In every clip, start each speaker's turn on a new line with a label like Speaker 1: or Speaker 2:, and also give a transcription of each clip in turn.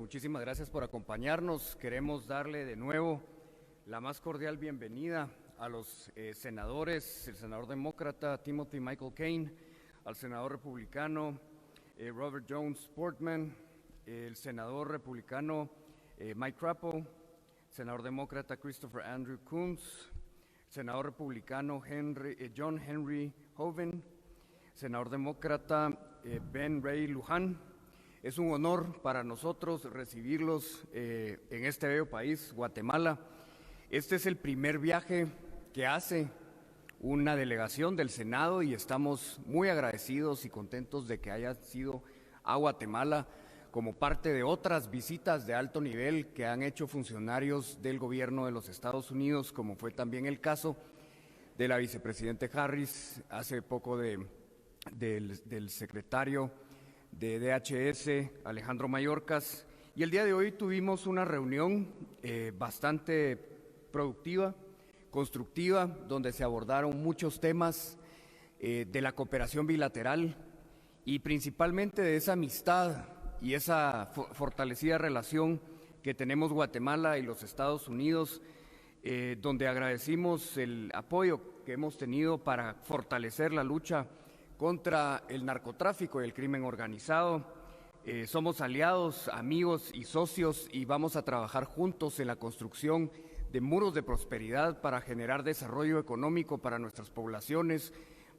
Speaker 1: muchísimas gracias por acompañarnos. Queremos darle de nuevo la más cordial bienvenida a los senadores, el senador demócrata Timothy Michael Kaine, al senador republicano Robert Jones Portman, el senador republicano Mike Crapo, senador demócrata Christopher Andrew Coons, senador republicano John Henry Hoeven, senador demócrata Ben Ray Luján. Es un honor para nosotros recibirlos en este bello país, Guatemala. Este es el primer viaje que hace una delegación del Senado y estamos muy agradecidos y contentos de que haya sido a Guatemala como parte de otras visitas de alto nivel que han hecho funcionarios del gobierno de los Estados Unidos, como fue también el caso de la vicepresidente Harris, hace poco del secretario de DHS, Alejandro Mayorkas, y el día de hoy tuvimos una reunión bastante productiva, constructiva, donde se abordaron muchos temas de la cooperación bilateral y principalmente de esa amistad y esa fortalecida relación que tenemos Guatemala y los Estados Unidos, donde agradecimos el apoyo que hemos tenido para fortalecer la lucha contra el narcotráfico y el crimen organizado. Somos aliados, amigos y socios y vamos a trabajar juntos en la construcción de muros de prosperidad para generar desarrollo económico para nuestras poblaciones,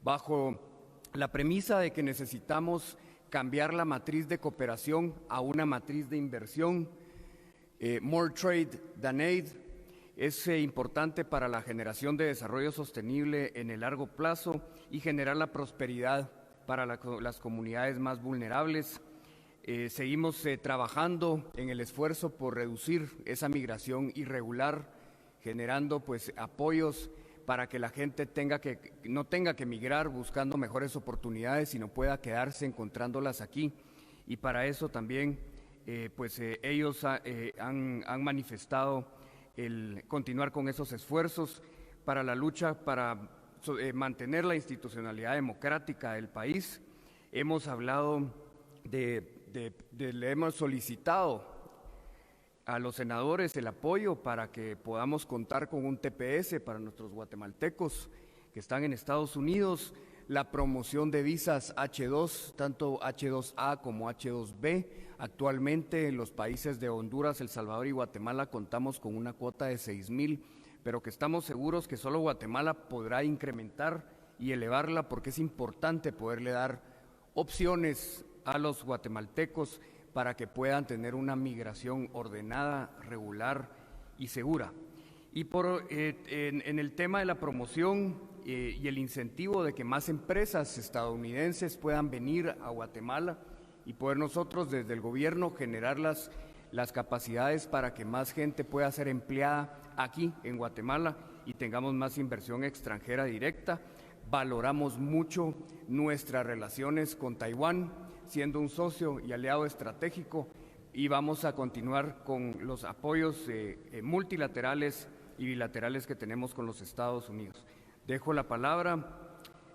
Speaker 1: bajo la premisa de que necesitamos cambiar la matriz de cooperación a una matriz de inversión. More trade than aid es importante para la generación de desarrollo sostenible en el largo plazo y generar la prosperidad para las comunidades más vulnerables. Seguimos trabajando en el esfuerzo por reducir esa migración irregular, generando apoyos para que la gente no tenga que migrar buscando mejores oportunidades, sino pueda quedarse encontrándolas aquí. Y para eso también ellos han manifestado el continuar con esos esfuerzos para la lucha, para mantener la institucionalidad democrática del país. Hemos hablado le hemos solicitado a los senadores el apoyo para que podamos contar con un TPS para nuestros guatemaltecos que están en Estados Unidos, la promoción de visas H2, tanto H2A como H2B. Actualmente en los países de Honduras, El Salvador y Guatemala contamos con una cuota de 6,000, pero que estamos seguros que solo Guatemala podrá incrementar y elevarla, porque es importante poderle dar opciones a los guatemaltecos para que puedan tener una migración ordenada, regular y segura. Y en el tema de la promoción y el incentivo de que más empresas estadounidenses puedan venir a Guatemala y poder nosotros desde el gobierno generar las capacidades para que más gente pueda ser empleada aquí en Guatemala y tengamos más inversión extranjera directa. Valoramos mucho nuestras relaciones con Taiwán, siendo un socio y aliado estratégico, y vamos a continuar con los apoyos multilaterales y bilaterales que tenemos con los Estados Unidos. Dejo la palabra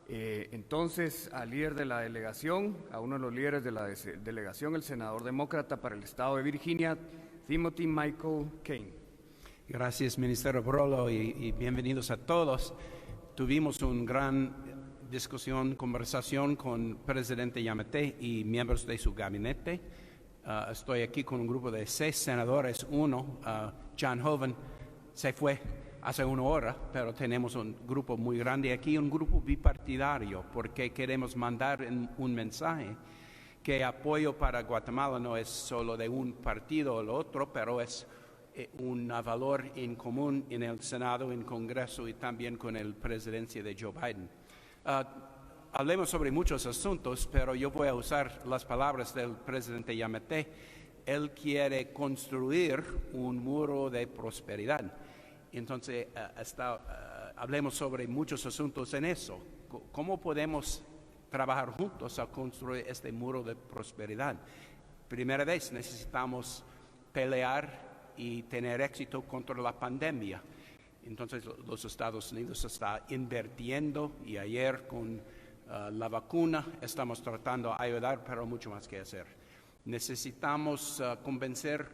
Speaker 1: entonces al líder de la delegación, a uno de los líderes de la delegación, el senador demócrata para el estado de Virginia, Timothy Michael Kaine.
Speaker 2: Gracias, ministro Brolo, y bienvenidos a todos. Tuvimos una gran conversación con el presidente Giammattei y miembros de su gabinete. Estoy aquí con un grupo de 6 senadores. John Hoeven, se fue hace una hora, pero tenemos un grupo muy grande aquí, un grupo bipartidario, porque queremos mandar un mensaje que apoyo para Guatemala no es solo de un partido o el otro, pero es un valor en común en el Senado, en el Congreso y también con la presidencia de Joe Biden. Hablemos sobre muchos asuntos, pero yo voy a usar las palabras del presidente Giammattei. Él quiere construir un muro de prosperidad. Entonces, hablemos sobre muchos asuntos en eso. ¿Cómo podemos trabajar juntos a construir este muro de prosperidad? Primera vez, necesitamos pelear y tener éxito contra la pandemia. Entonces, los Estados Unidos está invirtiendo, y ayer con la vacuna estamos tratando de ayudar, pero mucho más que hacer. Necesitamos convencer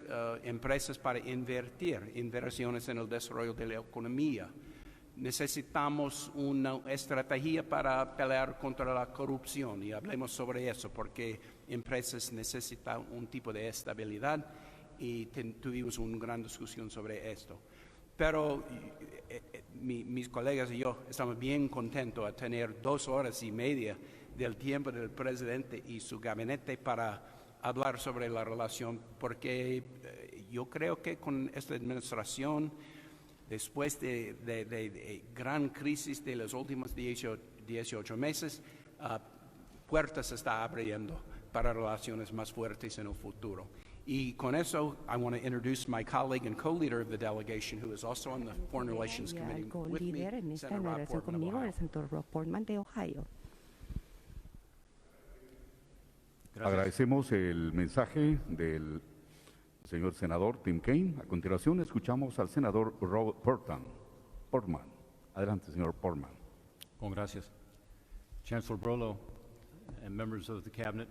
Speaker 2: empresas para inversiones en el desarrollo de la economía. Necesitamos una estrategia para pelear contra la corrupción y hablemos sobre eso porque empresas necesitan un tipo de estabilidad y tuvimos una gran discusión sobre esto. Pero mis colegas y yo estamos bien contentos de tener 2 horas y media del tiempo del presidente y su gabinete para hablar sobre la relación, porque yo creo que con esta administración, después de gran crisis de los últimos 18 meses, puertas se está abriendo para relaciones más fuertes en el futuro. Y con eso, I want to introduce my colleague and co-leader of the delegation, who is also on the Foreign Relations Committee with me,
Speaker 3: en esta
Speaker 2: Senator Rob
Speaker 3: relación
Speaker 2: Portman of
Speaker 3: conmigo,
Speaker 2: Ohio.
Speaker 3: el senator Rob Portman de Ohio.
Speaker 4: Agradecemos el mensaje del señor senador Tim Kaine. A continuación, escuchamos al senador Robert Portman. Adelante, señor Portman.
Speaker 5: Well, gracias. Chancellor Brolo and members of the cabinet,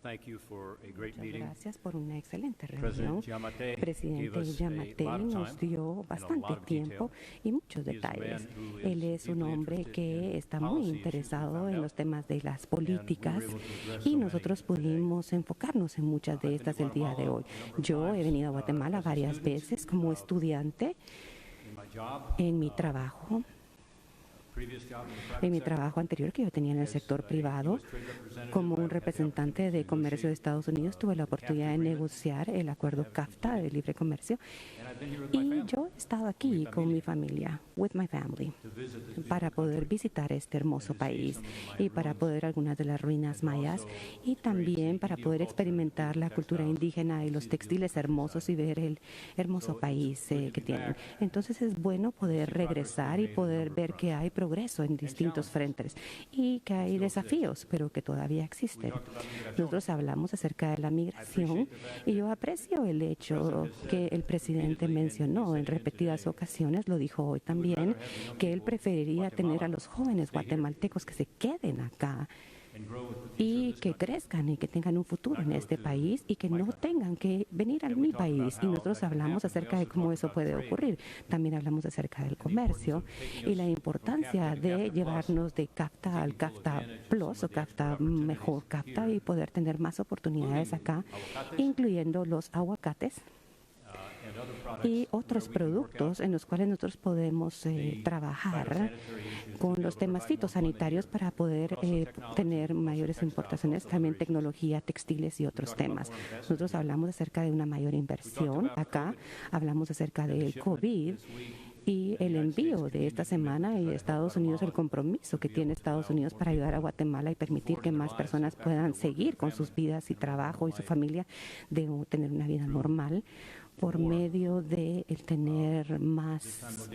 Speaker 5: thank you for a great
Speaker 3: Muchas
Speaker 5: meeting.
Speaker 3: gracias por una excelente
Speaker 5: President
Speaker 3: reunión.
Speaker 5: Giammattei
Speaker 3: El presidente
Speaker 5: gave us
Speaker 3: Giammattei
Speaker 5: a lot of
Speaker 3: nos
Speaker 5: time
Speaker 3: dio
Speaker 5: and a
Speaker 3: bastante
Speaker 5: lot of
Speaker 3: tiempo
Speaker 5: detail.
Speaker 3: y muchos
Speaker 5: He is a man
Speaker 3: detalles.
Speaker 5: who is
Speaker 3: Él es un
Speaker 5: deeply
Speaker 3: hombre
Speaker 5: interested
Speaker 3: que
Speaker 5: in
Speaker 3: está muy
Speaker 5: policy issues, we
Speaker 3: interesado
Speaker 5: found
Speaker 3: en
Speaker 5: out.
Speaker 3: los temas de las
Speaker 5: And we were
Speaker 3: políticas
Speaker 5: able to address
Speaker 3: y
Speaker 5: so
Speaker 3: nosotros
Speaker 5: many today.
Speaker 3: pudimos enfocarnos en muchas de
Speaker 5: I've been
Speaker 3: estas
Speaker 5: to
Speaker 3: el día de
Speaker 5: Guatemala
Speaker 3: hoy.
Speaker 5: a number of
Speaker 3: Yo he
Speaker 5: times,
Speaker 3: venido a Guatemala
Speaker 5: as a
Speaker 3: varias
Speaker 5: student,
Speaker 3: veces como estudiante
Speaker 5: In my job,
Speaker 3: en mi trabajo.
Speaker 5: previous job in the private
Speaker 3: En mi
Speaker 5: sector,
Speaker 3: trabajo anterior que yo tenía en el
Speaker 5: as
Speaker 3: sector
Speaker 5: a
Speaker 3: privado,
Speaker 5: US trade representative,
Speaker 3: como
Speaker 5: I
Speaker 3: un
Speaker 5: had the
Speaker 3: representante
Speaker 5: opportunity
Speaker 3: de
Speaker 5: to
Speaker 3: comercio de
Speaker 5: negotiate,
Speaker 3: Estados Unidos, tuve la oportunidad de negociar el acuerdo CAFTA de libre comercio
Speaker 5: and I've been here with my
Speaker 3: y
Speaker 5: family
Speaker 3: yo he estado aquí con mi familia, with my family,
Speaker 5: to visit this
Speaker 3: para
Speaker 5: beautiful
Speaker 3: poder
Speaker 5: country.
Speaker 3: visitar este hermoso
Speaker 5: and to see
Speaker 3: país
Speaker 5: some of the
Speaker 3: y
Speaker 5: Mayan
Speaker 3: para
Speaker 5: ruins,
Speaker 3: poder algunas de las ruinas
Speaker 5: and
Speaker 3: mayas
Speaker 5: also
Speaker 3: y también para
Speaker 5: experience the
Speaker 3: poder
Speaker 5: Indio
Speaker 3: experimentar
Speaker 5: culture,
Speaker 3: la cultura
Speaker 5: textiles,
Speaker 3: indígena y
Speaker 5: see
Speaker 3: los
Speaker 5: the
Speaker 3: textiles
Speaker 5: beautiful
Speaker 3: hermosos y ver el hermoso
Speaker 5: So it's
Speaker 3: país
Speaker 5: good to
Speaker 3: que
Speaker 5: be
Speaker 3: tienen.
Speaker 5: back.
Speaker 3: Entonces es bueno poder
Speaker 5: see progress
Speaker 3: regresar
Speaker 5: being
Speaker 3: y
Speaker 5: made in a
Speaker 3: poder
Speaker 5: number of
Speaker 3: ver que hay progreso en distintos
Speaker 5: challenges.
Speaker 3: frentes y que hay
Speaker 5: Still exist.
Speaker 3: desafíos, pero que todavía
Speaker 5: We
Speaker 3: existen.
Speaker 5: talked about migración.
Speaker 3: Nosotros hablamos acerca de la migración y yo aprecio el hecho que el presidente mencionó en repetidas ocasiones, lo dijo hoy también, que él preferiría tener a los jóvenes guatemaltecos que se queden acá
Speaker 5: And grow with the future
Speaker 3: y
Speaker 5: of this
Speaker 3: que
Speaker 5: country.
Speaker 3: crezcan y que tengan un futuro en este país y que no tengan que venir a mi país. Y nosotros hablamos acerca de cómo eso puede ocurrir. También hablamos acerca del comercio y la importancia de llevarnos de CAFTA al CAFTA Plus o CAFTA mejor CAFTA y poder tener más oportunidades acá, incluyendo los aguacates
Speaker 5: And other products
Speaker 3: y otros
Speaker 5: where we can work out
Speaker 3: productos en los cuales nosotros podemos trabajar
Speaker 5: phytosanitary issues
Speaker 3: con
Speaker 5: to be
Speaker 3: los
Speaker 5: able to
Speaker 3: temas
Speaker 5: provide more
Speaker 3: fitosanitarios
Speaker 5: funding
Speaker 3: para poder
Speaker 5: Also technology,
Speaker 3: tener
Speaker 5: also
Speaker 3: mayores
Speaker 5: textiles,
Speaker 3: importaciones,
Speaker 5: also
Speaker 3: también
Speaker 5: operations.
Speaker 3: tecnología, textiles y otros
Speaker 5: talked about
Speaker 3: temas.
Speaker 5: more investment.
Speaker 3: Nosotros hablamos acerca de una mayor inversión
Speaker 5: about
Speaker 3: acá,
Speaker 5: COVID
Speaker 3: hablamos acerca
Speaker 5: and the
Speaker 3: del
Speaker 5: shipment
Speaker 3: COVID
Speaker 5: this week
Speaker 3: y
Speaker 5: and the
Speaker 3: el
Speaker 5: United States
Speaker 3: envío de esta
Speaker 5: continued
Speaker 3: semana
Speaker 5: commitment
Speaker 3: y
Speaker 5: to
Speaker 3: Estados Unidos, el
Speaker 5: Guatemala
Speaker 3: compromiso que
Speaker 5: to be
Speaker 3: tiene
Speaker 5: able to
Speaker 3: Estados
Speaker 5: allow
Speaker 3: Unidos
Speaker 5: more
Speaker 3: para ayudar a
Speaker 5: people
Speaker 3: Guatemala y permitir
Speaker 5: forward
Speaker 3: que
Speaker 5: in their
Speaker 3: más
Speaker 5: lives,
Speaker 3: personas
Speaker 5: get back to
Speaker 3: puedan
Speaker 5: their work,
Speaker 3: seguir
Speaker 5: their
Speaker 3: con sus
Speaker 5: family,
Speaker 3: vidas y
Speaker 5: and a normal
Speaker 3: trabajo y su
Speaker 5: life.
Speaker 3: familia de tener una vida normal por medio de el tener más,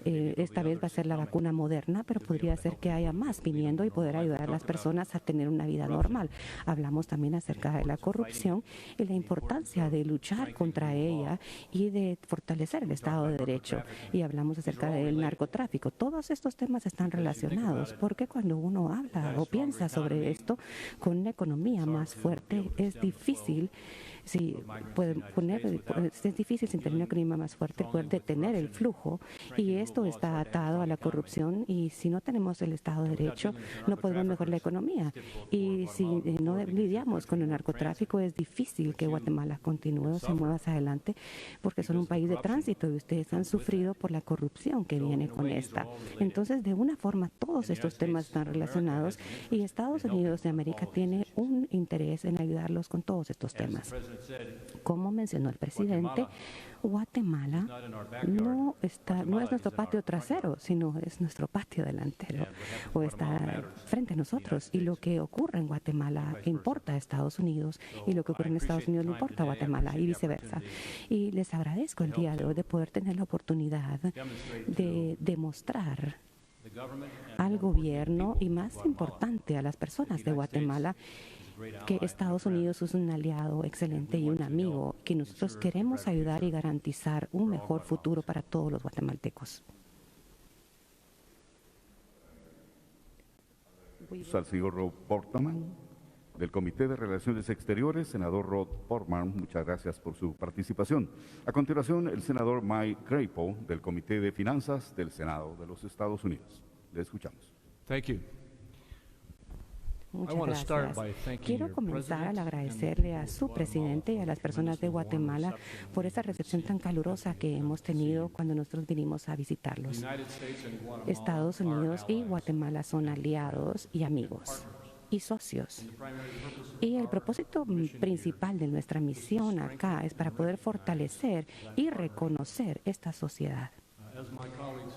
Speaker 3: esta vez va a ser la vacuna moderna, pero podría ser que haya más viniendo y poder ayudar a las personas a tener una vida normal. Hablamos también acerca de la corrupción y la importancia de luchar contra ella y de fortalecer el Estado de Derecho. Y hablamos acerca del narcotráfico. Todos estos temas están relacionados porque cuando uno habla o piensa sobre esto con una economía más fuerte es difícil. Si pueden poner, es difícil sin tener una economía más fuerte poder detener el flujo y esto está atado a la corrupción y si no tenemos el Estado de Derecho no podemos mejorar la economía y si no lidiamos con el narcotráfico es difícil que Guatemala continúe o se mueva hacia adelante porque son un país de tránsito y ustedes han sufrido por la corrupción que viene con esta. Entonces de una forma todos estos temas están relacionados y Estados Unidos de América tiene un interés en ayudarlos con todos estos temas. Como mencionó el presidente, Guatemala no es nuestro patio trasero, sino es nuestro patio delantero o está frente a nosotros. Y lo que ocurre en Guatemala importa a Estados Unidos y lo que ocurre en Estados Unidos le importa a Guatemala y viceversa. Y les agradezco el día de hoy de poder tener la oportunidad de demostrar al gobierno y más importante a las personas de Guatemala que Estados Unidos es un aliado excelente y un amigo que nosotros queremos ayudar y garantizar un mejor futuro para todos los guatemaltecos.
Speaker 4: Al señor Rob Portman del Comité de Relaciones Exteriores, senador Rod Portman, muchas gracias por su participación. A continuación, el senador Mike Crapo, del Comité de Finanzas del Senado de los Estados Unidos. Le escuchamos.
Speaker 5: Thank you.
Speaker 3: Muchas gracias. Quiero comenzar al agradecerle a su presidente y a las personas de Guatemala por esa recepción tan calurosa que hemos tenido cuando nosotros vinimos a visitarlos. Estados Unidos y Guatemala son aliados y amigos y socios. Y el propósito principal de nuestra misión acá es para poder fortalecer y reconocer esta sociedad.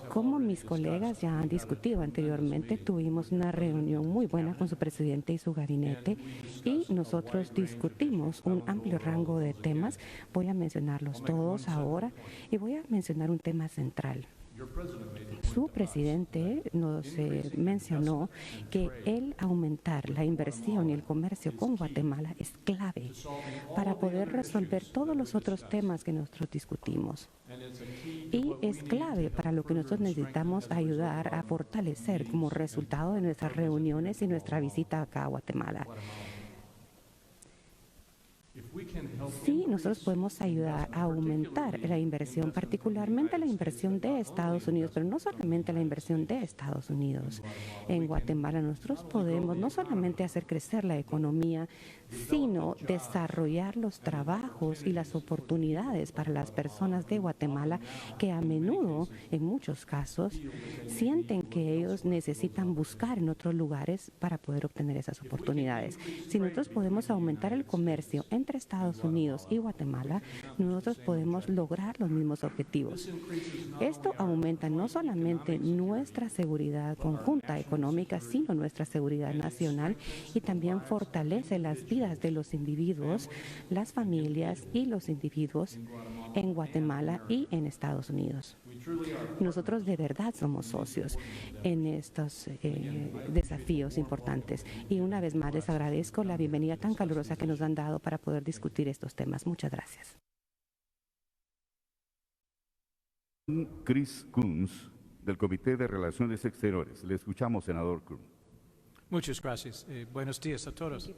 Speaker 3: Como mis colegas ya han discutido anteriormente, tuvimos una reunión muy buena con su presidente y su gabinete y nosotros discutimos un amplio rango de temas. Voy a mencionarlos todos ahora y voy a mencionar un tema central. Su presidente nos mencionó que el aumentar la inversión y el comercio con Guatemala es clave para poder resolver todos los otros temas que nosotros discutimos. Y es clave para lo que nosotros necesitamos ayudar a fortalecer como resultado de nuestras reuniones y nuestra visita acá a Guatemala. Sí, nosotros podemos ayudar a aumentar la inversión, particularmente la inversión de Estados Unidos, pero no solamente la inversión de Estados Unidos. En Guatemala nosotros podemos no solamente hacer crecer la economía, sino desarrollar los trabajos y las oportunidades para las personas de Guatemala que a menudo, en muchos casos, sienten que ellos necesitan buscar en otros lugares para poder obtener esas oportunidades. Si nosotros podemos aumentar el comercio entre Estados Unidos y Guatemala, nosotros podemos lograr los mismos objetivos. Esto aumenta no solamente nuestra seguridad conjunta económica, sino nuestra seguridad nacional y también fortalece las vidas de los individuos, las familias y los individuos en Guatemala y en Estados Unidos. Nosotros de verdad somos socios en estos desafíos importantes y una vez más les agradezco la bienvenida tan calurosa que nos han dado para poder discutir estos temas. Muchas gracias.
Speaker 4: Chris Coons, del Comité de Relaciones Exteriores. Le escuchamos, senador Coons.
Speaker 6: Muchas gracias. Buenos días a todos.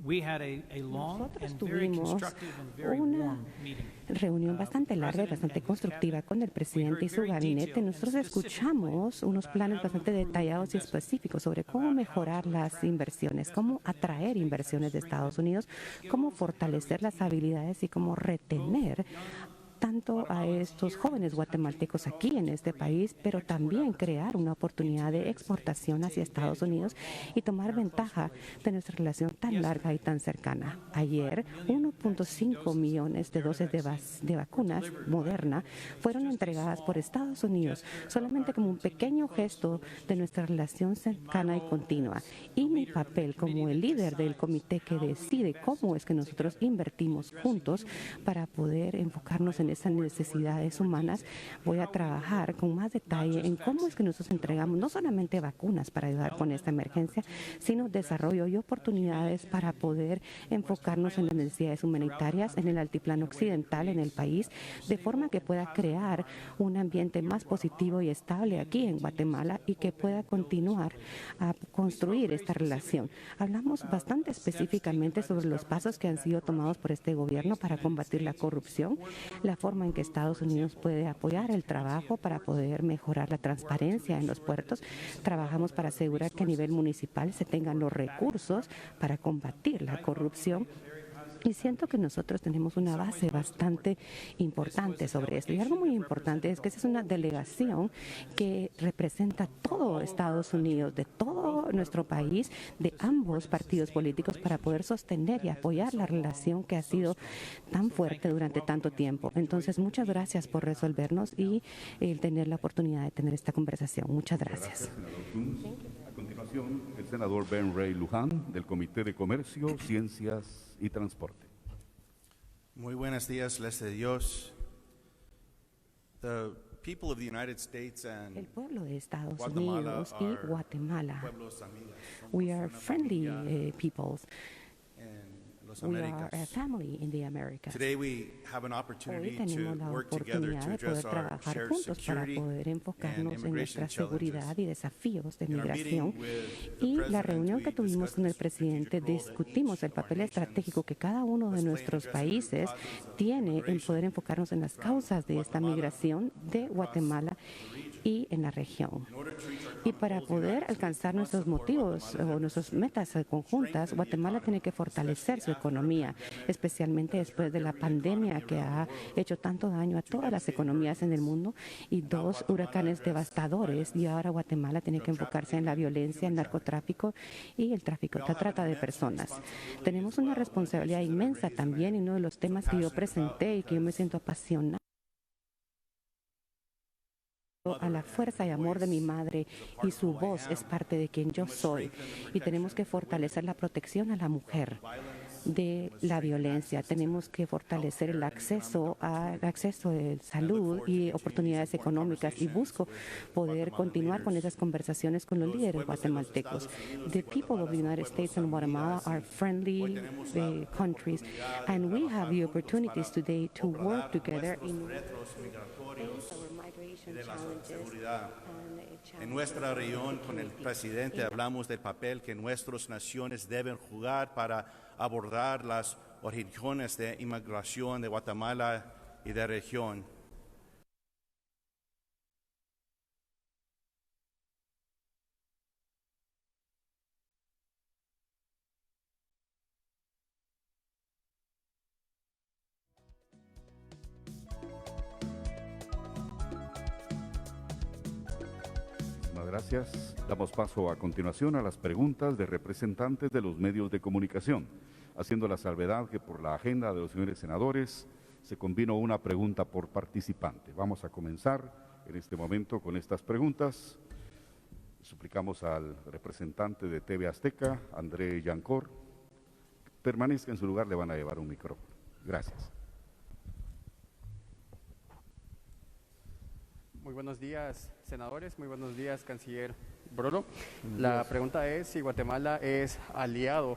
Speaker 6: We had a long
Speaker 3: Nosotros
Speaker 6: and very
Speaker 3: tuvimos
Speaker 6: constructive and very
Speaker 3: una
Speaker 6: warm meeting.
Speaker 3: reunión bastante larga y bastante constructiva con el presidente y su gabinete. Nosotros escuchamos unos planes bastante detallados y específicos sobre cómo mejorar las inversiones, cómo atraer inversiones de Estados Unidos, cómo fortalecer las habilidades y cómo retener tanto a estos jóvenes guatemaltecos aquí en este país, pero también crear una oportunidad de exportación hacia Estados Unidos y tomar ventaja de nuestra relación tan larga y tan cercana. Ayer, 1.5 millones de dosis de vacunas Moderna fueron entregadas por Estados Unidos, solamente como un pequeño gesto de nuestra relación cercana y continua. Y mi papel como el líder del comité que decide cómo es que nosotros invertimos juntos para poder enfocarnos en esas necesidades humanas, voy a trabajar con más detalle en cómo es que nosotros entregamos no solamente vacunas para ayudar con esta emergencia, sino desarrollo y oportunidades para poder enfocarnos en las necesidades humanitarias en el altiplano occidental, en el país, de forma que pueda crear un ambiente más positivo y estable aquí en Guatemala y que pueda continuar a construir esta relación. Hablamos bastante específicamente sobre los pasos que han sido tomados por este gobierno para combatir la corrupción, la forma en que Estados Unidos puede apoyar el trabajo para poder mejorar la transparencia en los puertos. Trabajamos para asegurar que a nivel municipal se tengan los recursos para combatir la corrupción. Y siento que nosotros tenemos una base bastante importante sobre esto. Y algo muy importante es que esa es una delegación que representa todo Estados Unidos, de todo nuestro país, de ambos partidos políticos, para poder sostener y apoyar la relación que ha sido tan fuerte durante tanto tiempo. Entonces, muchas gracias por resolvernos y tener la oportunidad de tener esta conversación. Muchas gracias.
Speaker 4: A continuación, el senador Ben Ray Luján, del Comité de Comercio, Ciencias y Transporte.
Speaker 7: Muy buenos días, les de Dios. The people of the United States and
Speaker 3: El pueblo de Estados
Speaker 7: Guatemala
Speaker 3: Unidos y
Speaker 7: pueblos
Speaker 3: Guatemala,
Speaker 7: amigos. Somos
Speaker 3: we are
Speaker 7: una
Speaker 3: friendly
Speaker 7: familia
Speaker 3: peoples.
Speaker 7: en Las
Speaker 3: We are
Speaker 7: Américas.
Speaker 3: a family in the Americas.
Speaker 7: Today we have an
Speaker 3: Hoy
Speaker 7: opportunity to
Speaker 3: tenemos la
Speaker 7: work together
Speaker 3: oportunidad
Speaker 7: to
Speaker 3: de
Speaker 7: address
Speaker 3: poder
Speaker 7: our
Speaker 3: trabajar
Speaker 7: shared
Speaker 3: juntos para
Speaker 7: security
Speaker 3: poder
Speaker 7: and
Speaker 3: enfocarnos en
Speaker 7: immigration
Speaker 3: nuestra seguridad
Speaker 7: challenges.
Speaker 3: y desafíos de
Speaker 7: In our
Speaker 3: migración.
Speaker 7: meeting with the
Speaker 3: Y la
Speaker 7: president,
Speaker 3: reunión
Speaker 7: we
Speaker 3: que tuvimos
Speaker 7: discussed
Speaker 3: con el
Speaker 7: the strategic
Speaker 3: presidente
Speaker 7: role that
Speaker 3: discutimos
Speaker 7: each
Speaker 3: el
Speaker 7: of our
Speaker 3: papel
Speaker 7: nations
Speaker 3: estratégico que cada uno de
Speaker 7: must play in
Speaker 3: nuestros
Speaker 7: addressing the
Speaker 3: países
Speaker 7: causes of
Speaker 3: tiene en
Speaker 7: migration
Speaker 3: poder enfocarnos en las
Speaker 7: from
Speaker 3: causas de esta
Speaker 7: Guatemala
Speaker 3: migración de
Speaker 7: across
Speaker 3: Guatemala
Speaker 7: the region.
Speaker 3: y en la región.
Speaker 7: In order to reach our
Speaker 3: Y
Speaker 7: common
Speaker 3: para
Speaker 7: goals, the
Speaker 3: poder
Speaker 7: United States
Speaker 3: alcanzar
Speaker 7: must
Speaker 3: nuestros
Speaker 7: support
Speaker 3: motivos
Speaker 7: Guatemala
Speaker 3: o nuestras metas conjuntas, Guatemala tiene que fortalecer su economía, especialmente después de la pandemia que ha hecho tanto daño a todas las economías en el mundo y dos huracanes devastadores. Y ahora Guatemala tiene que enfocarse en la violencia, el narcotráfico y el tráfico, la trata de personas. Tenemos una responsabilidad inmensa también, y uno de los temas que yo presenté y que yo me siento apasionada a la fuerza y amor de mi madre, y su voz es parte de quien yo soy. Y tenemos que fortalecer la protección a la mujer de la violencia. Tenemos que fortalecer el acceso a salud y oportunidades económicas, y busco poder continuar con esas conversaciones con los líderes guatemaltecos. The people of the United States and Guatemala are friendly countries, and we have the opportunities today to work together in
Speaker 7: y de la seguridad. En nuestra reunión con el presidente hablamos del papel que nuestras naciones deben jugar para abordar las orígenes de inmigración de Guatemala y de la región.
Speaker 4: Muchísimas gracias. Damos paso a continuación a las preguntas de representantes de los medios de comunicación, haciendo la salvedad que por la agenda de los señores senadores se combinó una pregunta por participante. Vamos a comenzar en este momento con estas preguntas. Suplicamos al representante de TV Azteca, André Yancor, permanezca en su lugar, le van a llevar un micrófono. Gracias.
Speaker 1: Muy buenos días, senadores. Muy buenos días, canciller Brolo. La pregunta es si Guatemala es aliado.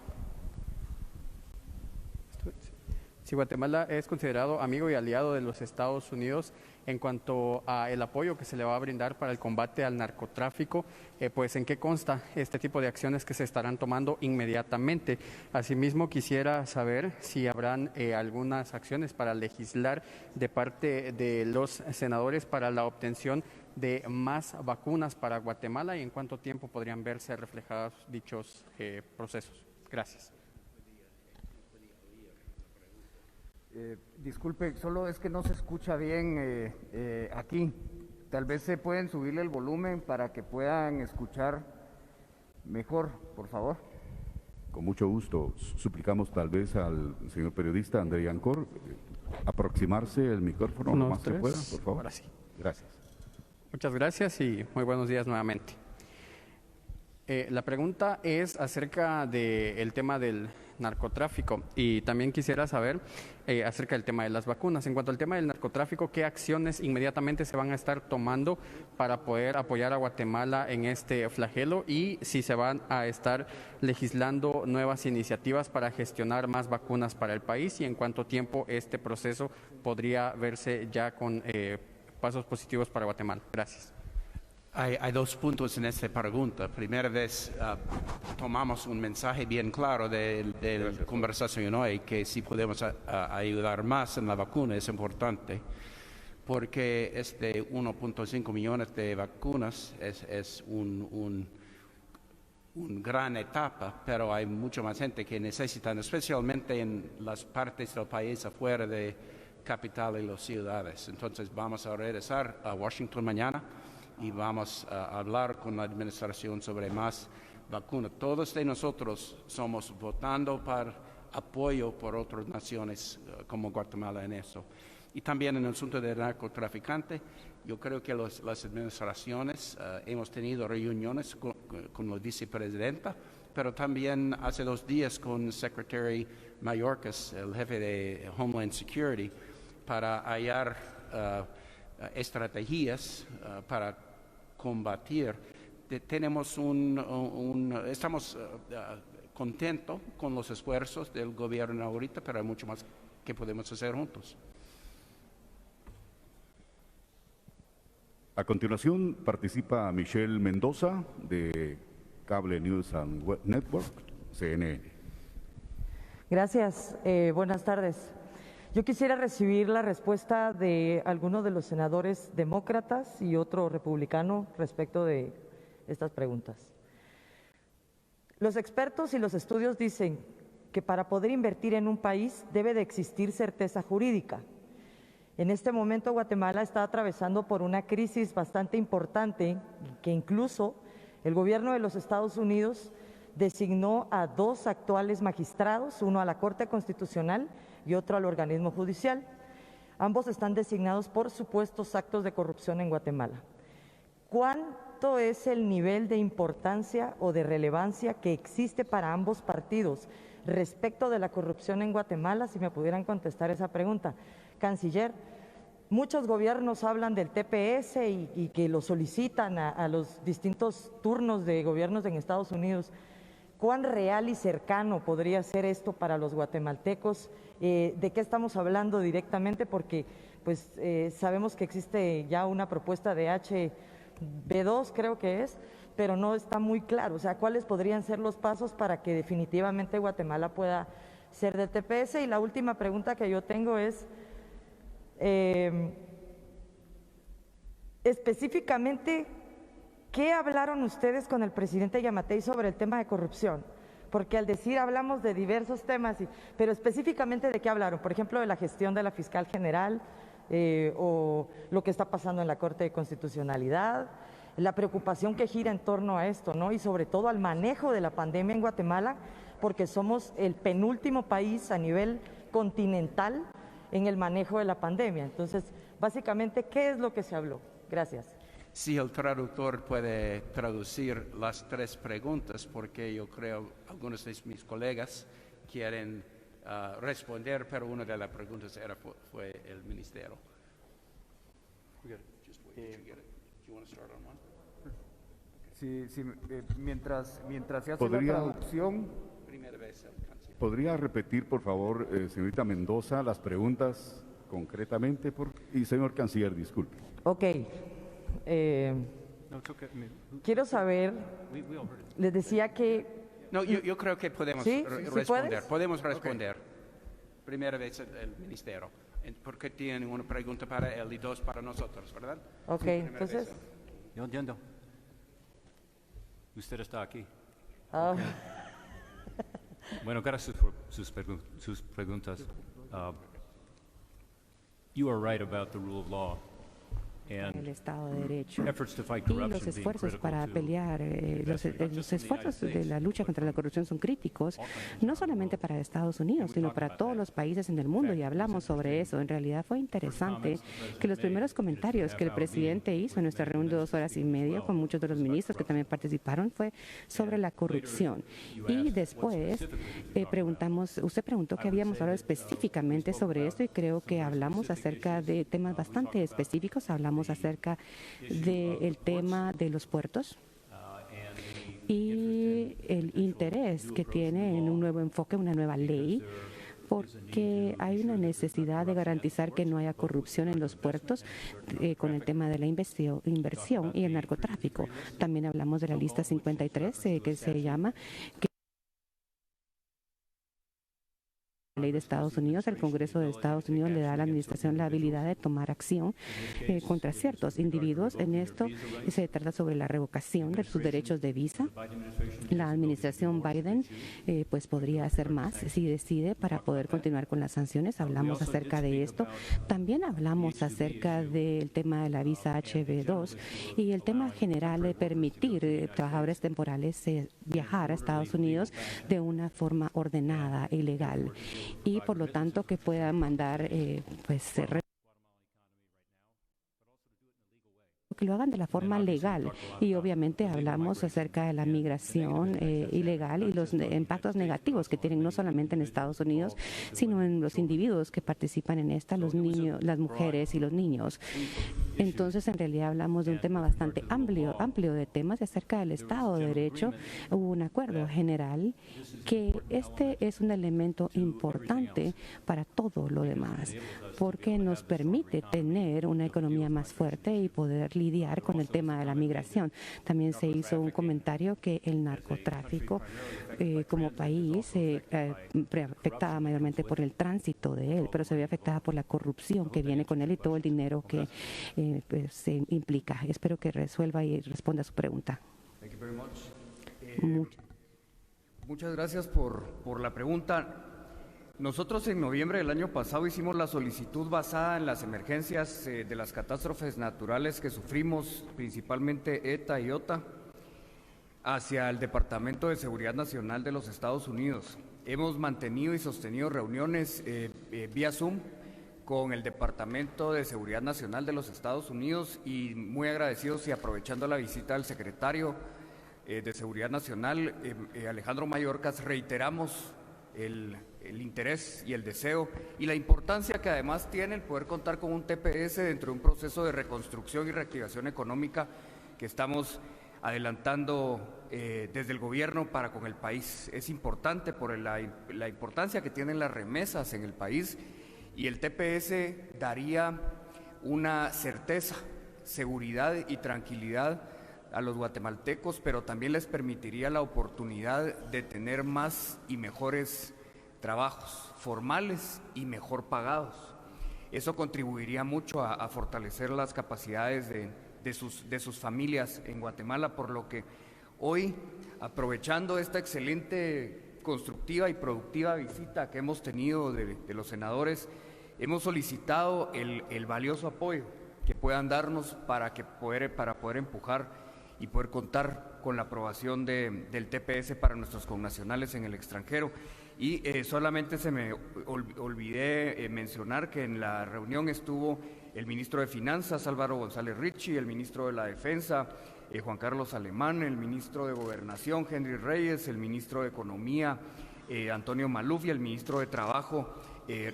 Speaker 1: Si Guatemala es considerado amigo y aliado de los Estados Unidos en cuanto a el apoyo que se le va a brindar para el combate al narcotráfico, pues en qué consta este tipo de acciones que se estarán tomando inmediatamente. Asimismo, quisiera saber si habrán algunas acciones para legislar de parte de los senadores para la obtención de más vacunas para Guatemala y en cuánto tiempo podrían verse reflejados dichos procesos. Gracias. Disculpe, solo es que no se escucha bien aquí. Tal vez se pueden subirle el volumen para que puedan escuchar mejor, por favor.
Speaker 4: Con mucho gusto. Suplicamos tal vez al señor periodista André Yancor aproximarse el micrófono lo más que pueda, por favor.
Speaker 1: Ahora sí.
Speaker 4: Gracias.
Speaker 1: Muchas gracias y muy buenos días nuevamente. La pregunta es acerca del tema del narcotráfico y también quisiera saber acerca del tema de las vacunas. En cuanto al tema del narcotráfico, ¿qué acciones inmediatamente se van a estar tomando para poder apoyar a Guatemala en este flagelo y si se van a estar legislando nuevas iniciativas para gestionar más vacunas para el país y en cuánto tiempo este proceso podría verse ya con pasos positivos para Guatemala? Gracias.
Speaker 2: Hay dos puntos en esta pregunta. Primera vez tomamos un mensaje bien claro de la conversación hoy, que si podemos ayudar más en la vacuna es importante, porque 1.5 millones de vacunas es una gran etapa, pero hay mucha más gente que necesitan, especialmente en las partes del país afuera de capital y las ciudades. Entonces vamos a regresar a Washington mañana y vamos a hablar con la administración sobre más vacunas. Todos de nosotros somos votando para apoyo por otras naciones como Guatemala en eso. Y también en el asunto del narcotraficante, yo creo que las administraciones hemos tenido reuniones con la vicepresidenta, pero también hace 2 días con el secretario Mayorkas, el jefe de Homeland Security, para hallar estrategias para combatir. Estamos contento con los esfuerzos del gobierno ahorita, pero hay mucho más que podemos hacer juntos.
Speaker 4: A continuación participa Michelle Mendoza de Cable News and Web Network, CNN.
Speaker 8: Gracias. Buenas tardes. Yo quisiera recibir la respuesta de alguno de los senadores demócratas y otro republicano respecto de estas preguntas. Los expertos y los estudios dicen que para poder invertir en un país debe de existir certeza jurídica. En este momento Guatemala está atravesando por una crisis bastante importante que incluso el gobierno de los Estados Unidos designó a 2 actuales magistrados, uno a la Corte Constitucional y otro al organismo judicial. Ambos están designados por supuestos actos de corrupción en Guatemala. ¿Cuánto es el nivel de importancia o de relevancia que existe para ambos partidos respecto de la corrupción en Guatemala? Si me pudieran contestar esa pregunta. Canciller, muchos gobiernos hablan del TPS y que lo solicitan a los distintos turnos de gobiernos en Estados Unidos. ¿Cuán real y cercano podría ser esto para los guatemaltecos? ¿De qué estamos hablando directamente? Porque pues, sabemos que existe ya una propuesta de HB2, creo que es, pero no está muy claro. O sea, ¿cuáles podrían ser los pasos para que definitivamente Guatemala pueda ser del TPS? Y la última pregunta que yo tengo es, específicamente, ¿qué hablaron ustedes con el presidente Yamatei sobre el tema de corrupción? Porque al decir hablamos de diversos temas, pero específicamente ¿de qué hablaron? Por ejemplo, de la gestión de la fiscal general o lo que está pasando en la Corte de Constitucionalidad, la preocupación que gira en torno a esto, ¿no? Y sobre todo al manejo de la pandemia en Guatemala, porque somos el penúltimo país a nivel continental en el manejo de la pandemia. Entonces, básicamente, ¿qué es lo que se habló? Gracias.
Speaker 2: Si el traductor puede traducir las 3 preguntas, porque yo creo algunos de mis colegas quieren responder, pero una de las preguntas fue el ministerio.
Speaker 1: Sí, mientras se hace la traducción.
Speaker 4: ¿Podría repetir, por favor, señorita Mendoza, las preguntas concretamente? Y señor canciller, disculpe.
Speaker 8: Ok. Quiero saber, les decía que...
Speaker 2: No, yo creo que podemos responder. Podemos responder. Primera vez el ministerio, porque tienen una pregunta para él y 2 para nosotros, ¿verdad?
Speaker 8: Ok,
Speaker 2: sí,
Speaker 8: entonces...
Speaker 5: Yo entiendo. Usted está aquí.
Speaker 8: Oh.
Speaker 5: Bueno, gracias por sus preguntas. You are right about the rule of law.
Speaker 3: El Estado de Derecho
Speaker 5: Y
Speaker 3: los esfuerzos para pelear, los esfuerzos de la lucha contra la corrupción son críticos, no solamente para Estados Unidos, sino para todos los países en el mundo, y hablamos sobre eso. En realidad fue interesante que los primeros comentarios que el presidente hizo en nuestra reunión de 2 horas y media con muchos de los ministros que también participaron fue sobre la corrupción. Y después usted preguntó que habíamos hablado específicamente sobre esto, y creo que hablamos acerca de temas bastante específicos. Hablamos acerca del tema de los puertos y el interés que tiene en un nuevo enfoque, una nueva ley, porque hay una necesidad de garantizar que no haya corrupción en los puertos con el tema de la inversión y el narcotráfico. También hablamos de la lista 53 que se llama... La ley de Estados Unidos, el Congreso de Estados Unidos le da a la administración la habilidad de tomar acción contra ciertos individuos. En esto se trata sobre la revocación de sus derechos de visa. La administración Biden pues podría hacer más si decide para poder continuar con las sanciones. Hablamos acerca de esto. También hablamos acerca del tema de la visa HB2 y el tema general de permitir trabajadores temporales viajar a Estados Unidos de una forma ordenada y legal, y por lo tanto que puedan mandar que lo hagan de la forma legal. Y obviamente hablamos acerca de la migración ilegal y los impactos negativos que tienen no solamente en Estados Unidos, sino en los individuos que participan en esta, los niños, las mujeres y los niños. Entonces, en realidad hablamos de un tema bastante amplio de temas acerca del Estado de Derecho. Hubo un acuerdo general que este es un elemento importante para todo lo demás, porque nos permite tener una economía más fuerte y poder lidiar con el tema de la migración. También se hizo un comentario que el narcotráfico como país se afectaba mayormente por el tránsito de él, pero se ve afectada por la corrupción que viene con él y todo el dinero que pues, se implica. Espero que resuelva y responda a su pregunta.
Speaker 1: Muchas gracias por la pregunta. Nosotros en noviembre del año pasado hicimos la solicitud basada en las emergencias de las catástrofes naturales que sufrimos, principalmente ETA y OTA, hacia el Departamento de Seguridad Nacional de los Estados Unidos. Hemos mantenido y sostenido reuniones vía Zoom con el Departamento de Seguridad Nacional de los Estados Unidos y muy agradecidos y aprovechando la visita del secretario de Seguridad Nacional, Alejandro Mayorkas, reiteramos el interés y el deseo y la importancia que además tiene el poder contar con un TPS dentro de un proceso de reconstrucción y reactivación económica que estamos adelantando desde el gobierno para con el país. Es importante por la importancia que tienen las remesas en el país y el TPS daría una certeza, seguridad y tranquilidad a los guatemaltecos, pero también les permitiría la oportunidad de tener más y mejores trabajos formales y mejor pagados. Eso contribuiría mucho a fortalecer las capacidades de sus familias en Guatemala, por lo que hoy, aprovechando esta excelente, constructiva y productiva visita que hemos tenido de los senadores, hemos solicitado el valioso apoyo que puedan darnos para poder empujar y poder contar con la aprobación del TPS para nuestros connacionales en el extranjero. Y solamente se me olvidé mencionar que en la reunión estuvo el ministro de Finanzas, Álvaro González Richie, el ministro de la Defensa, Juan Carlos Alemán, el ministro de Gobernación, Henry Reyes, el ministro de Economía, Antonio Maluf, y el ministro de Trabajo,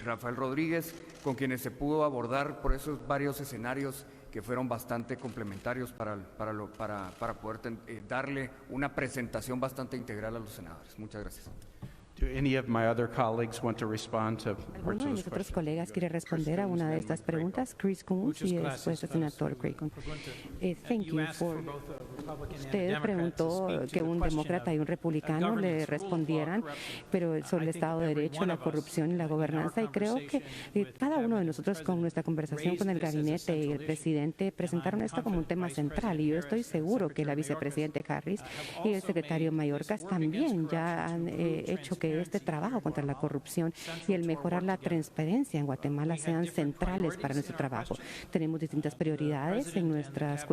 Speaker 1: Rafael Rodríguez, con quienes se pudo abordar por esos varios escenarios que fueron bastante complementarios para poder darle una presentación bastante integral a los senadores. Muchas gracias.
Speaker 2: Do any of my other colleagues want to respond to parts
Speaker 3: ¿Alguno
Speaker 2: of
Speaker 3: de
Speaker 2: this
Speaker 3: mis otros
Speaker 2: question?
Speaker 3: colegas quiere responder a una de estas preguntas? Chris Coons y después el senador Craig. Thank you for... Usted preguntó que un demócrata y un republicano le respondieran, pero sobre el Estado de Derecho, la corrupción y la gobernanza, y creo que cada uno de nosotros con nuestra conversación con el gabinete y el presidente presentaron esto como un tema central, y yo estoy seguro que la vicepresidente Harris y el secretario Mayorkas también ya han hecho que este trabajo contra la corrupción y el mejorar la transparencia en Guatemala sean centrales para nuestro trabajo. Tenemos distintas prioridades en nuestras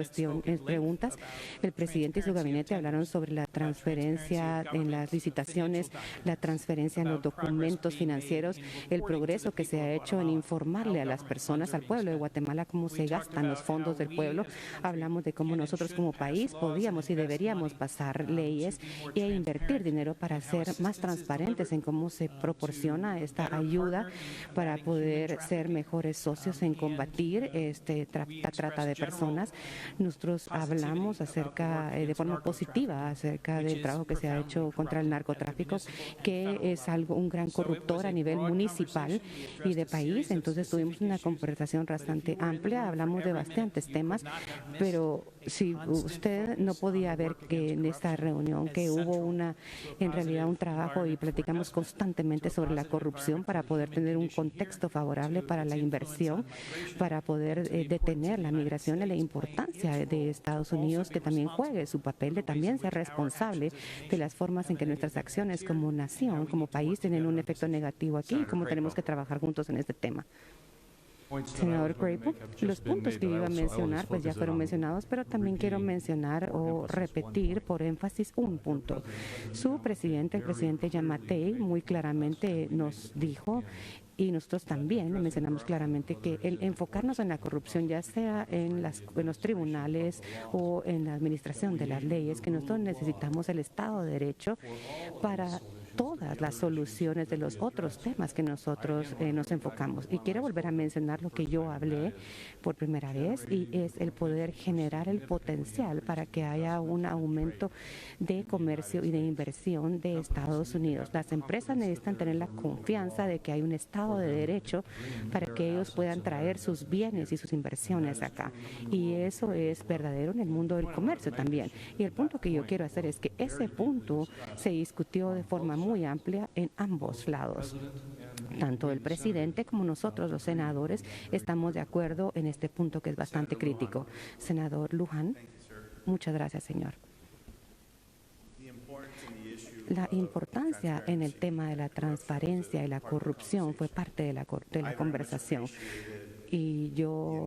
Speaker 3: preguntas. El presidente y su gabinete hablaron sobre la transferencia en las licitaciones, la transferencia en los documentos financieros, el progreso que se ha hecho en informarle a las personas, al pueblo de Guatemala, cómo se gastan los fondos del pueblo. Hablamos de cómo nosotros como país podíamos y deberíamos pasar leyes e invertir dinero para ser más transparentes en cómo se proporciona esta ayuda para poder ser mejores socios en combatir la trata de personas. Nosotros hablamos de forma positiva acerca del trabajo que se ha hecho contra el narcotráfico, que es un gran corruptor a nivel municipal y de país. Entonces tuvimos una conversación bastante amplia, hablamos de bastantes temas, pero si usted no podía ver que en esta reunión que hubo en realidad un trabajo y platicamos constantemente sobre la corrupción para poder tener un contexto favorable para la inversión, para poder detener la migración y la importancia de Estados Unidos que también juegue su papel de también ser responsable de las formas en que nuestras acciones como nación, como país, tienen un efecto negativo aquí y cómo tenemos que trabajar juntos en este tema. Senador Crapo, los puntos que iba a mencionar pues ya fueron mencionados, pero también quiero mencionar o repetir por énfasis un punto. Su presidente, el presidente Yamatei, muy claramente nos dijo, y nosotros también mencionamos claramente, que el enfocarnos en la corrupción, ya sea en los tribunales o en la administración de las leyes, que nosotros necesitamos el Estado de Derecho para todas las soluciones de los otros temas que nosotros nos enfocamos. Y quiero volver a mencionar lo que yo hablé por primera vez, y es el poder generar el potencial para que haya un aumento de comercio y de inversión de Estados Unidos. Las empresas necesitan tener la confianza de que hay un Estado de Derecho para que ellos puedan traer sus bienes y sus inversiones acá. Y eso es verdadero en el mundo del comercio también. Y el punto que yo quiero hacer es que ese punto se discutió de forma muy amplia en ambos lados. Tanto el presidente como nosotros, los senadores, estamos de acuerdo en este punto que es bastante crítico. Senador Luján, muchas gracias, señor. La importancia en el tema de la transparencia y la corrupción fue parte de la conversación. Y yo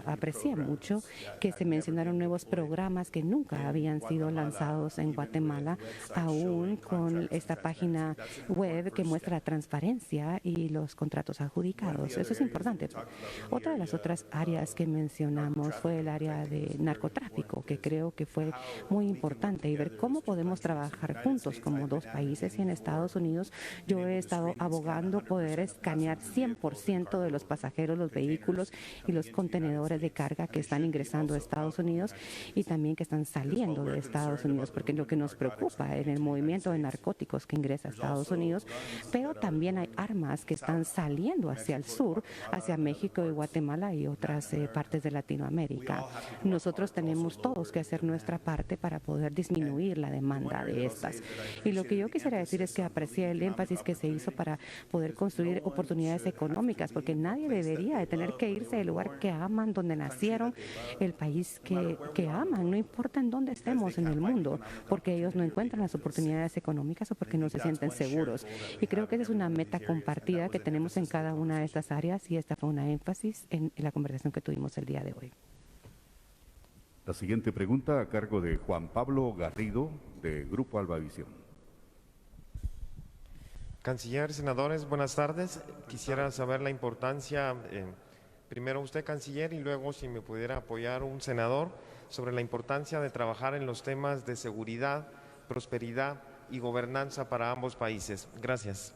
Speaker 3: aprecié mucho que se mencionaron nuevos programas que nunca habían sido lanzados en Guatemala, aún con esta página web que muestra la transparencia y los contratos adjudicados. Eso es importante. Otra de las otras áreas que mencionamos fue el área de narcotráfico, que creo que fue muy importante, y ver cómo podemos trabajar juntos como dos países. Y en Estados Unidos yo he estado abogando poder escanear 100% de los pasajeros, los vehículos y los contenedores de carga que están ingresando a Estados Unidos y también que están saliendo de Estados Unidos, porque lo que nos preocupa en el movimiento de narcóticos que ingresa a Estados Unidos, pero también hay armas que están saliendo hacia el sur, hacia México y Guatemala y otras partes de Latinoamérica. Nosotros tenemos todos que hacer nuestra parte para poder disminuir la demanda de estas. Y lo que yo quisiera decir es que aprecié el énfasis que se hizo para poder construir oportunidades económicas, porque nadie debería de tener que irse del lugar que aman, donde nacieron, el país que aman, no importa en dónde estemos en el mundo, porque ellos no encuentran las oportunidades económicas o porque no se sienten seguros. Y creo que esa es una meta compartida que tenemos en cada una de estas áreas, y esta fue una énfasis en la conversación que tuvimos el día de hoy.
Speaker 4: La siguiente pregunta a cargo de Juan Pablo Garrido, de Grupo Albavisión.
Speaker 9: Canciller, senadores, buenas tardes. Quisiera saber la importancia, primero usted, canciller, y luego si me pudiera apoyar un senador, sobre la importancia de trabajar en los temas de seguridad, prosperidad y gobernanza para ambos países. Gracias.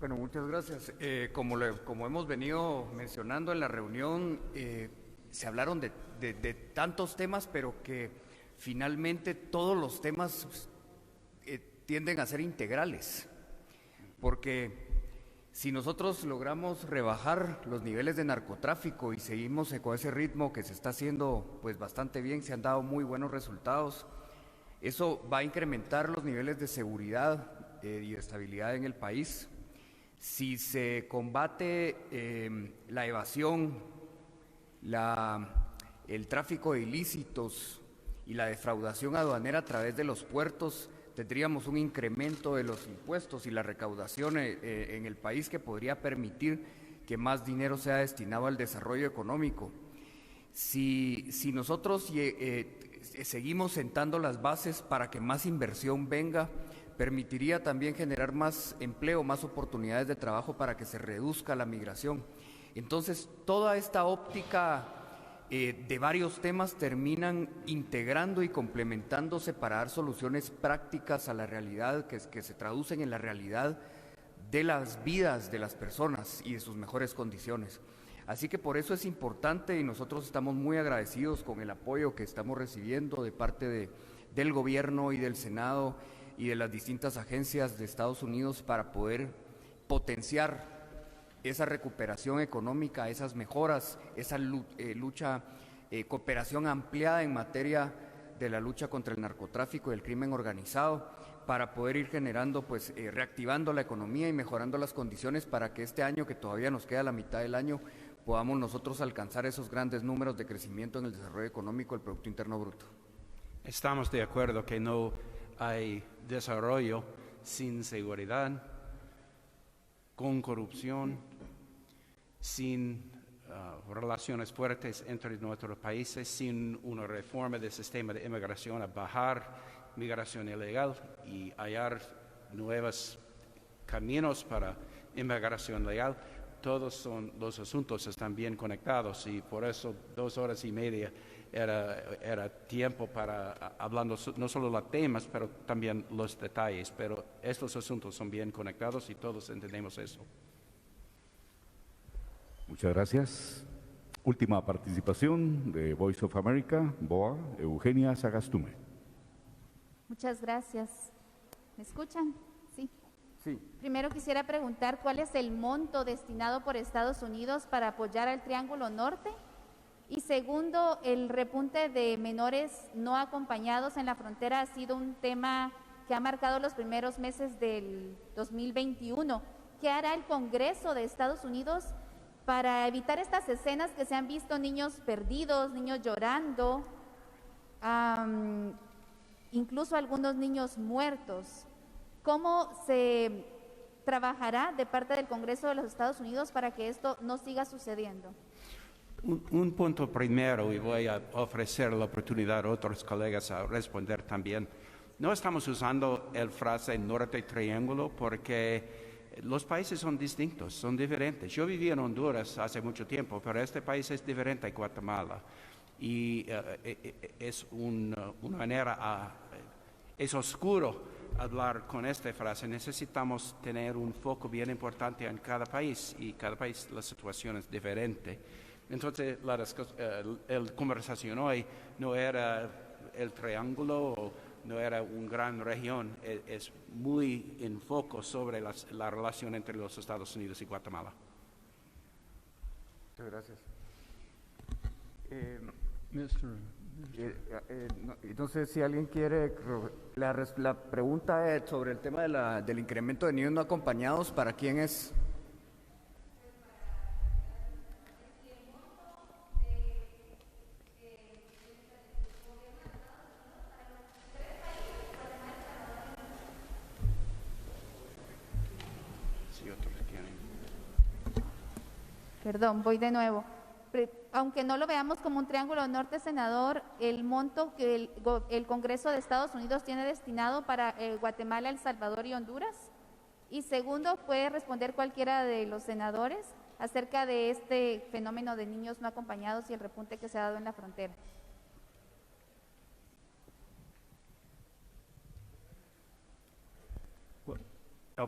Speaker 1: Bueno, muchas gracias. Como hemos venido mencionando en la reunión, se hablaron de tantos temas, pero que finalmente todos los temas tienden a ser integrales, porque si nosotros logramos rebajar los niveles de narcotráfico y seguimos con ese ritmo que se está haciendo pues bastante bien, se han dado muy buenos resultados, eso va a incrementar los niveles de seguridad y de estabilidad en el país. Si se combate la evasión, el tráfico de ilícitos y la defraudación aduanera a través de los puertos, tendríamos un incremento de los impuestos y la recaudación en el país que podría permitir que más dinero sea destinado al desarrollo económico. Si nosotros seguimos sentando las bases para que más inversión venga, permitiría también generar más empleo, más oportunidades de trabajo para que se reduzca la migración. Entonces, toda esta óptica de varios temas terminan integrando y complementándose para dar soluciones prácticas a la realidad, que se traducen en la realidad de las vidas de las personas y de sus mejores condiciones. Así que por eso es importante, y nosotros estamos muy agradecidos con el apoyo que estamos recibiendo de parte del gobierno y del Senado y de las distintas agencias de Estados Unidos para poder potenciar esa recuperación económica, esas mejoras, esa lucha, cooperación ampliada en materia de la lucha contra el narcotráfico y el crimen organizado, para poder ir generando, reactivando la economía y mejorando las condiciones para que este año, que todavía nos queda la mitad del año, podamos nosotros alcanzar esos grandes números de crecimiento en el desarrollo económico del Producto Interno Bruto.
Speaker 2: Estamos de acuerdo que no hay desarrollo sin seguridad, con corrupción, sin relaciones fuertes entre nuestros países, sin una reforma del sistema de inmigración, a bajar migración ilegal y hallar nuevos caminos para inmigración legal. Todos los asuntos están bien conectados, y por eso 2 horas y media era tiempo para hablando no solo los temas, pero también los detalles. Pero estos asuntos son bien conectados y todos entendemos eso.
Speaker 4: Muchas gracias. Última participación de Voice of America, BOA, Eugenia Sagastume.
Speaker 10: Muchas gracias. ¿Me escuchan? Sí.
Speaker 1: Sí.
Speaker 10: Primero quisiera preguntar cuál es el monto destinado por Estados Unidos para apoyar al Triángulo Norte. Y segundo, el repunte de menores no acompañados en la frontera ha sido un tema que ha marcado los primeros meses del 2021. ¿Qué hará el Congreso de Estados Unidos para evitar estas escenas que se han visto, niños perdidos, niños llorando, incluso algunos niños muertos? ¿Cómo se trabajará de parte del Congreso de los Estados Unidos para que esto no siga sucediendo?
Speaker 2: Un punto primero, y voy a ofrecer la oportunidad a otros colegas a responder también. No estamos usando el frase norte triángulo porque los países son distintos, son diferentes. Yo viví en Honduras hace mucho tiempo, pero este país es diferente a Guatemala. Y es una manera, es oscuro hablar con esta frase. Necesitamos tener un foco bien importante en cada país, y cada país la situación es diferente. Entonces, la conversación hoy no era el triángulo, no era una gran región, es muy en foco sobre la relación entre los Estados Unidos y Guatemala.
Speaker 1: Muchas gracias. No sé si alguien quiere, la pregunta es sobre el tema del incremento de niños no acompañados, ¿para quién es?
Speaker 10: Perdón, voy de nuevo. Aunque no lo veamos como un triángulo norte, senador, el monto que el Congreso de Estados Unidos tiene destinado para Guatemala, El Salvador y Honduras. Y segundo, puede responder cualquiera de los senadores acerca de este fenómeno de niños no acompañados y el repunte que se ha dado en la frontera.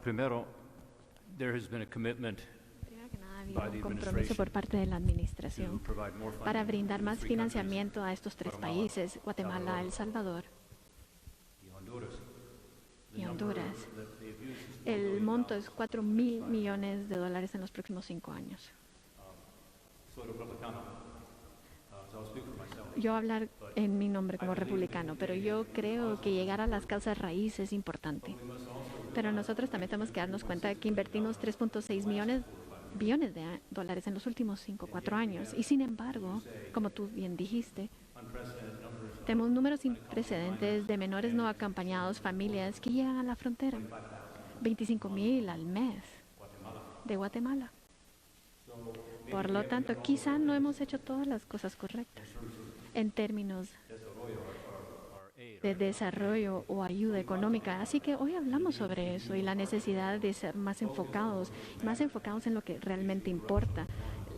Speaker 5: Primero, there has been a commitment
Speaker 11: un compromiso por parte de la administración para brindar más financiamiento a estos tres países, Guatemala, El Salvador y Honduras. El monto es $4,000 millones en los próximos 5 años. Yo hablar en mi nombre como republicano, pero yo creo que llegar a las causas raíz es importante. Pero nosotros también tenemos que darnos cuenta de que invertimos $3.6 billones de dólares en los últimos 4 años. Y sin embargo, como tú bien dijiste, tenemos números sin precedentes de menores no acompañados, familias que llegan a la frontera. 25,000 al mes de Guatemala. Por lo tanto, quizá no hemos hecho todas las cosas correctas en términos de desarrollo o ayuda económica. Así que hoy hablamos sobre eso y la necesidad de ser más enfocados en lo que realmente importa.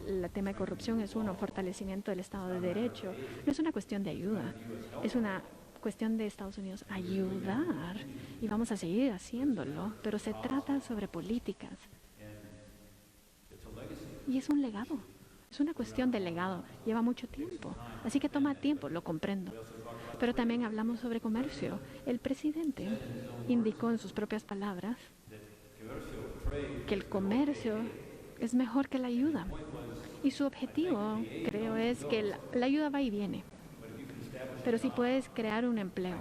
Speaker 11: El tema de corrupción es uno, fortalecimiento del Estado de Derecho. No es una cuestión de ayuda, es una cuestión de Estados Unidos ayudar, y vamos a seguir haciéndolo, pero se trata sobre políticas. Y es un legado, es una cuestión de legado, lleva mucho tiempo, así que toma tiempo, lo comprendo. Pero también hablamos sobre comercio. El presidente indicó en sus propias palabras que el comercio es mejor que la ayuda. Y su objetivo, creo, es que la ayuda va y viene. Pero si puedes crear un empleo,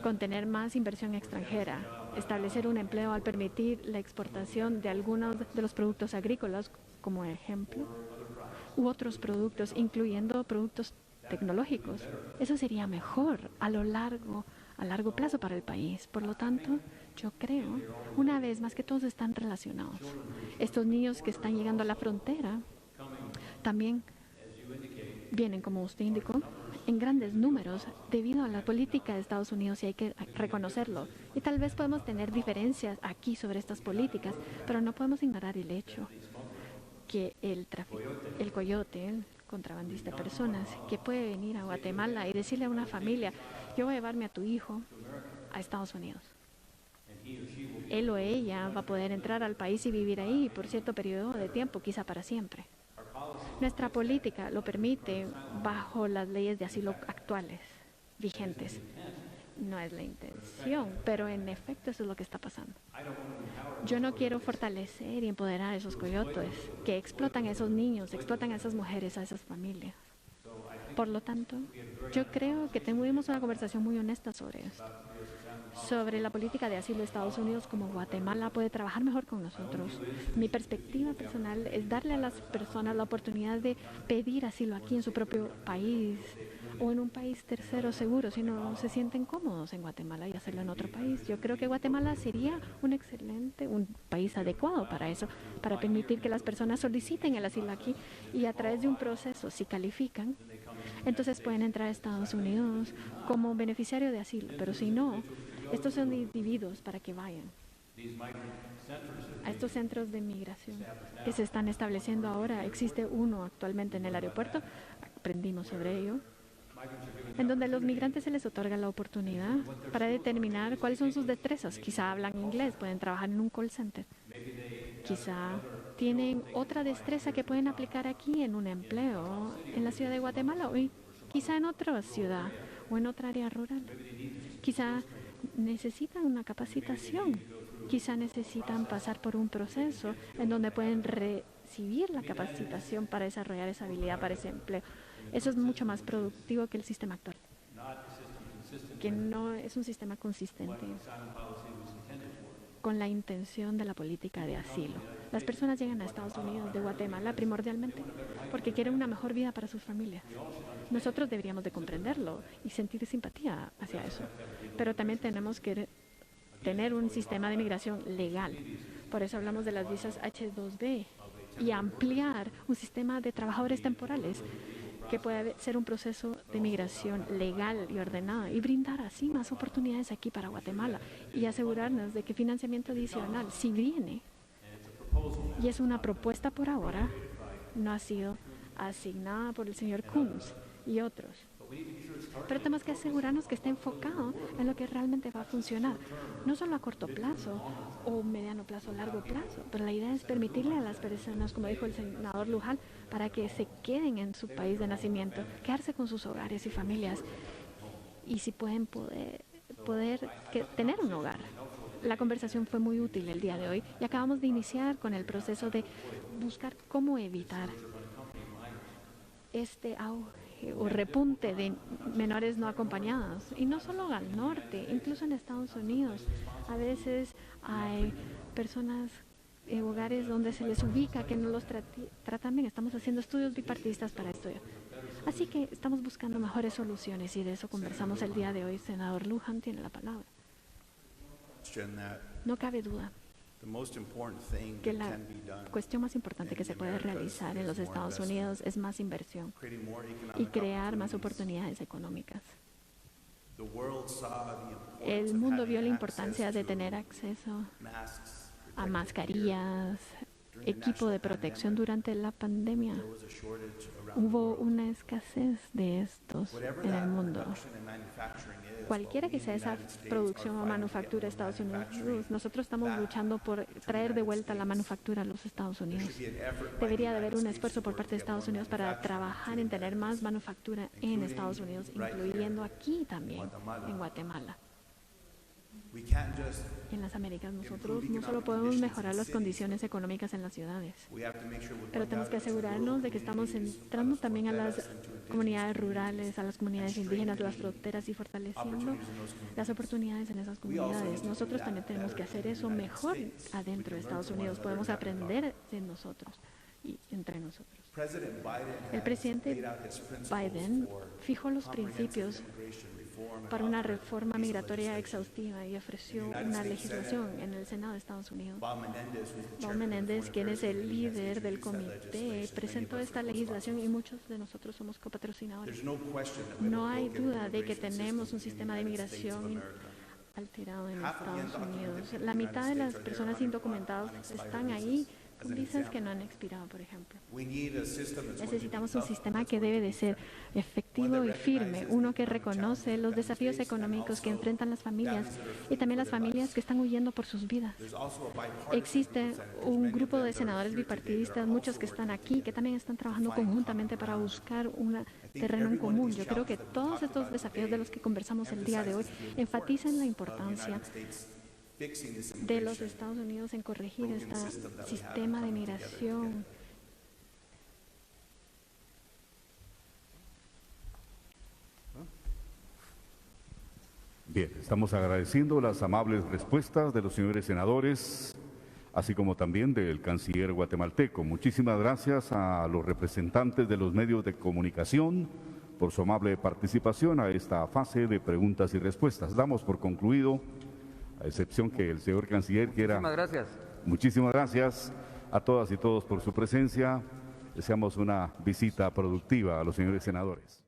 Speaker 11: con tener más inversión extranjera, establecer un empleo al permitir la exportación de algunos de los productos agrícolas, como ejemplo, u otros productos, incluyendo productos tecnológicos, eso sería mejor a largo plazo para el país. Por lo tanto, yo creo, una vez más, que todos están relacionados. Estos niños que están llegando a la frontera también vienen, como usted indicó, en grandes números debido a la política de Estados Unidos, y hay que reconocerlo. Y tal vez podemos tener diferencias aquí sobre estas políticas, pero no podemos ignorar el hecho que el coyote, contrabandista de personas que puede venir a Guatemala y decirle a una familia, yo voy a llevarme a tu hijo a Estados Unidos. Él o ella va a poder entrar al país y vivir ahí por cierto periodo de tiempo, quizá para siempre. Nuestra política lo permite bajo las leyes de asilo actuales, vigentes. No es la intención, pero en efecto eso es lo que está pasando. Yo no quiero fortalecer y empoderar a esos coyotes que explotan a esos niños, explotan a esas mujeres, a esas familias. Por lo tanto, yo creo que tuvimos una conversación muy honesta sobre esto, sobre la política de asilo de Estados Unidos, como Guatemala puede trabajar mejor con nosotros. Mi perspectiva personal es darle a las personas la oportunidad de pedir asilo aquí en su propio país o en un país tercero seguro, si no se sienten cómodos en Guatemala y hacerlo en otro país. Yo creo que Guatemala sería un país adecuado para eso, para permitir que las personas soliciten el asilo aquí y a través de un proceso, si califican, entonces pueden entrar a Estados Unidos como beneficiario de asilo, pero si no, estos son individuos para que vayan a estos centros de migración que se están estableciendo ahora. Existe uno actualmente en el aeropuerto, aprendimos sobre ello, en donde a los migrantes se les otorga la oportunidad para determinar cuáles son sus destrezas. Quizá hablan inglés, pueden trabajar en un call center. Quizá tienen otra destreza que pueden aplicar aquí en un empleo en la ciudad de Guatemala o quizá en otra ciudad o en otra área rural. Quizá necesitan una capacitación. Quizá necesitan pasar por un proceso en donde pueden recibir la capacitación para desarrollar esa habilidad para ese empleo. Eso es mucho más productivo que el sistema actual, que no es un sistema consistente con la intención de la política de asilo. Las personas llegan a Estados Unidos de Guatemala primordialmente porque quieren una mejor vida para sus familias. Nosotros deberíamos de comprenderlo y sentir simpatía hacia eso, pero también tenemos que tener un sistema de migración legal. Por eso hablamos de las visas H-2B y ampliar un sistema de trabajadores temporales que puede ser un proceso de migración legal y ordenado y brindar así más oportunidades aquí para Guatemala y asegurarnos de que financiamiento adicional, si viene, y es una propuesta por ahora, no ha sido asignada por el señor Coons y otros. Pero tenemos que asegurarnos que esté enfocado en lo que realmente va a funcionar, no solo a corto plazo o mediano plazo o largo plazo, pero la idea es permitirle a las personas, como dijo el senador Luján, para que se queden en su país de nacimiento, quedarse con sus hogares y familias, y si pueden tener un hogar. La conversación fue muy útil el día de hoy y acabamos de iniciar con el proceso de buscar cómo evitar este auge o repunte de menores no acompañados, y no solo al norte, incluso en Estados Unidos. A veces hay personas en hogares donde se les ubica que no los tratan bien. Estamos haciendo estudios bipartidistas para esto. Así que estamos buscando mejores soluciones y de eso conversamos el día de hoy. Senador Luján tiene la palabra. No cabe duda que la cuestión más importante que se puede realizar en los Estados Unidos es más inversión y crear más oportunidades económicas. El mundo vio la importancia de tener acceso a mascarillas, equipo de protección durante la pandemia. Hubo una escasez de estos en el mundo. Cualquiera que sea esa producción o manufactura de Estados Unidos, nosotros estamos luchando por traer de vuelta la manufactura a los Estados Unidos. Debería de haber un esfuerzo por parte de Estados Unidos para trabajar en tener más manufactura en Estados Unidos, incluyendo aquí también, en Guatemala. En las Américas nosotros no solo podemos mejorar las condiciones económicas en las ciudades, pero tenemos que asegurarnos de que estamos entrando también a las comunidades rurales, a las comunidades indígenas, las fronteras y fortaleciendo las oportunidades en esas comunidades. Nosotros también tenemos que hacer eso mejor adentro de Estados Unidos. Podemos aprender de nosotros y entre nosotros. El presidente Biden fijó los principios para una reforma migratoria exhaustiva y ofreció una legislación en el Senado de Estados Unidos. Bob Menéndez, quien es el líder del comité, presentó esta legislación y muchos de nosotros somos copatrocinadores. No hay duda de que tenemos un sistema de migración alterado en Estados Unidos. La mitad de las personas indocumentadas están ahí con visas que no han expirado, por ejemplo. Necesitamos un sistema que debe de ser efectivo y firme, uno que reconoce los desafíos económicos que enfrentan las familias y también las familias que están huyendo por sus vidas. Existe un grupo de senadores bipartidistas, muchos que están aquí, que también están trabajando conjuntamente para buscar un terreno en común. Yo creo que todos estos desafíos de los que conversamos el día de hoy enfatizan la importancia de los Estados Unidos en corregir este sistema de migración.
Speaker 4: Bien, estamos agradeciendo las amables respuestas de los señores senadores, así como también del canciller guatemalteco. Muchísimas gracias a los representantes de los medios de comunicación por su amable participación a esta fase de preguntas y respuestas. Damos por concluido, a excepción que el señor canciller quiera...
Speaker 1: Muchísimas gracias.
Speaker 4: Muchísimas gracias a todas y todos por su presencia. Deseamos una visita productiva a los señores senadores.